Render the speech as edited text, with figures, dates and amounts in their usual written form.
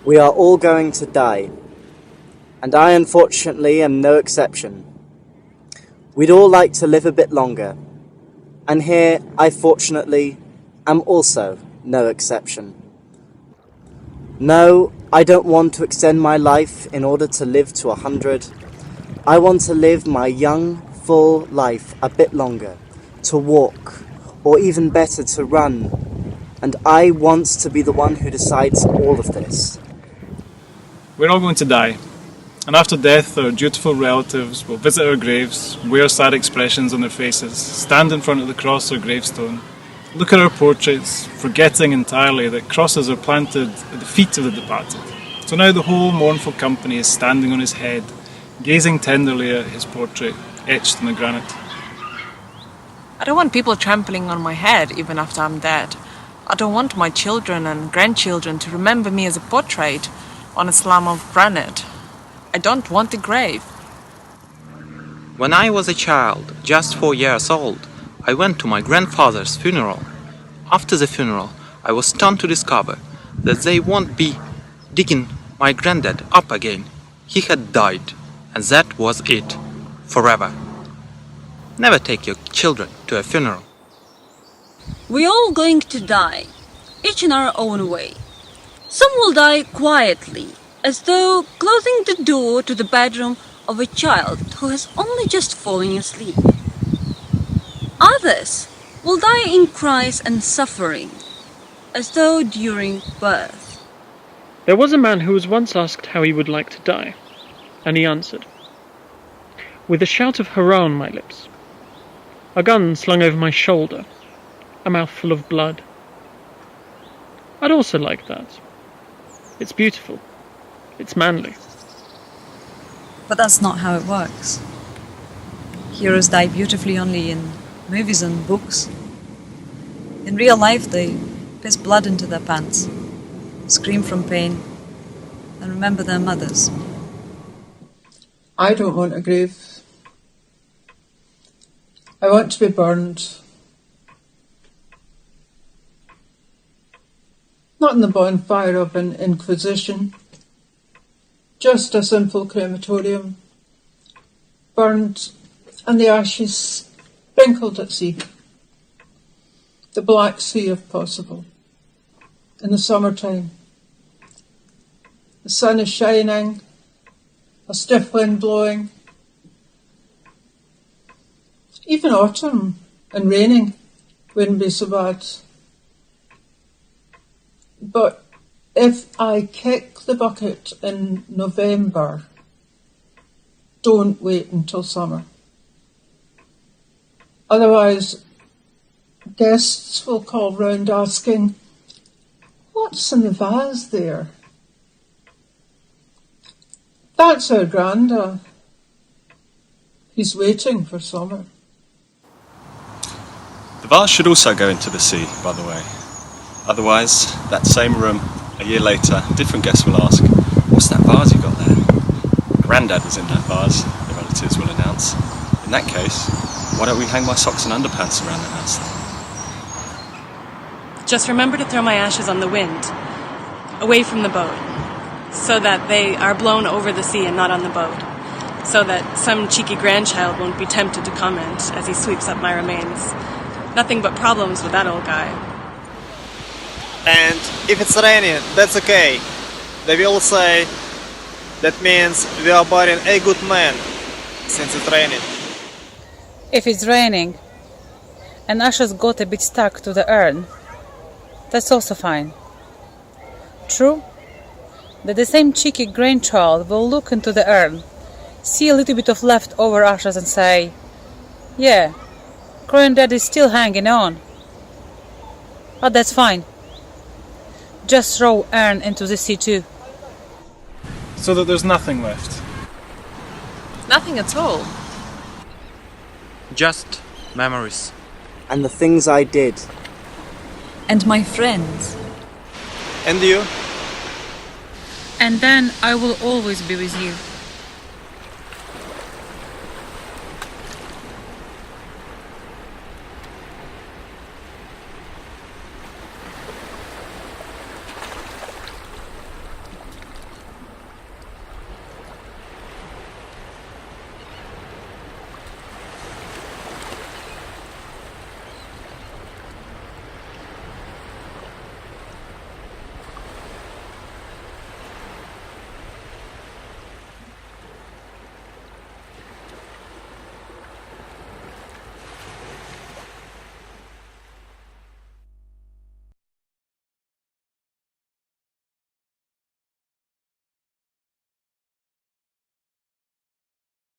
We are all going to die, and I unfortunately am no exception. We'd all like to live a bit longer, and here I fortunately am also no exception. No, I don't want to extend my life in order to live to 100. I want to live my young, full life a bit longer, to walk, or even better, to run. And I want to be the one who decides all of this. We're all going to die, and after death our dutiful relatives will visit our graves, wear sad expressions on their faces, stand in front of the cross or gravestone, look at our portraits, forgetting entirely that crosses are planted at the feet of the departed. So now the whole mournful company is standing on his head, gazing tenderly at his portrait, etched in the granite. I don't want people trampling on my head even after I'm dead. I don't want my children and grandchildren to remember me as a portrait on a slab of granite. I don't want a grave. When I was a child, just 4 years old, I went to my grandfather's funeral. After the funeral, I was stunned to discover that they won't be digging my granddad up again. He had died, and that was it, forever. Never take your children to a funeral. We're all going to die, each in our own way. Some will die quietly, as though closing the door to the bedroom of a child who has only just fallen asleep. Others will die in cries and suffering, as though during birth. There was a man who was once asked how he would like to die, and he answered, "With a shout of hurrah on my lips, a gun slung over my shoulder, a mouthful of blood." I'd also like that. It's beautiful. It's manly. But that's not how it works. Heroes die beautifully only in movies and books. In real life, they piss blood into their pants, scream from pain, and remember their mothers. I don't want a grave. I want to be burned. Not in the bonfire of an inquisition, just a simple crematorium, burned and the ashes sprinkled at sea, the Black Sea if possible, in the summertime. The sun is shining, a stiff wind blowing. Even autumn and raining wouldn't be so bad. But if I kick the bucket in November, don't wait until summer. Otherwise, guests will call round asking, "What's in the vase there?" That's our granda. He's waiting for summer. The vase should also go into the sea, by the way. Otherwise, that same room, a year later, different guests will ask, "What's that vase you got there?" Grandad was in that vase, the relatives will announce. In that case, why don't we hang my socks and underpants around the house then? Just remember to throw my ashes on the wind, away from the boat, so that they are blown over the sea and not on the boat, so that some cheeky grandchild won't be tempted to comment as he sweeps up my remains. Nothing but problems with that old guy. And if it's raining, that's okay. They will say, that means we are burying a good man, since it's raining. If it's raining, and ashes got a bit stuck to the urn, that's also fine. True that the same cheeky grandchild will look into the urn, see a little bit of leftover ashes and say, "Yeah, Granddad is still hanging on." But that's fine. Just throw urn into the sea too. So that there's nothing left. Nothing at all. Just memories. And the things I did. And my friends. And you? And then I will always be with you.